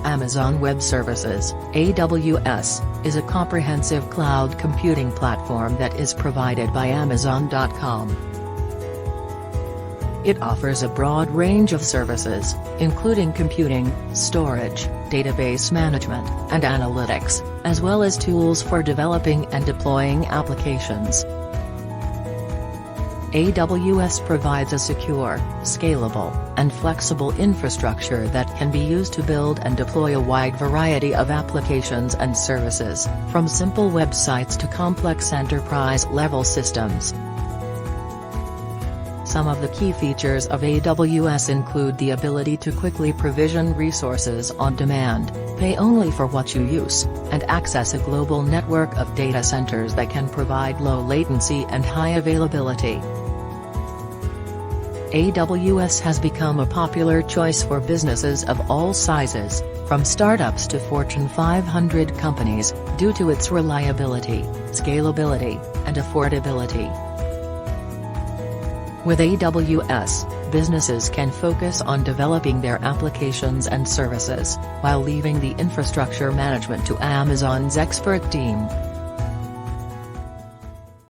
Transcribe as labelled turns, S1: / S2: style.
S1: Amazon Web Services, AWS, is a comprehensive cloud computing platform that is provided by Amazon.com. It offers a broad range of services, including computing, storage, database management, and analytics, as well as tools for developing and deploying applications. AWS provides a secure, scalable, and flexible infrastructure that can be used to build and deploy a wide variety of applications and services, from simple websites to complex enterprise-level systems. Some of the key features of AWS include the ability to quickly provision resources on demand, pay only for what you use, and access a global network of data centers that can provide low latency and high availability. AWS has become a popular choice for businesses of all sizes, from startups to Fortune 500 companies, due to its reliability, scalability, and affordability. With AWS, businesses can focus on developing their applications and services, while leaving the infrastructure management to Amazon's expert team.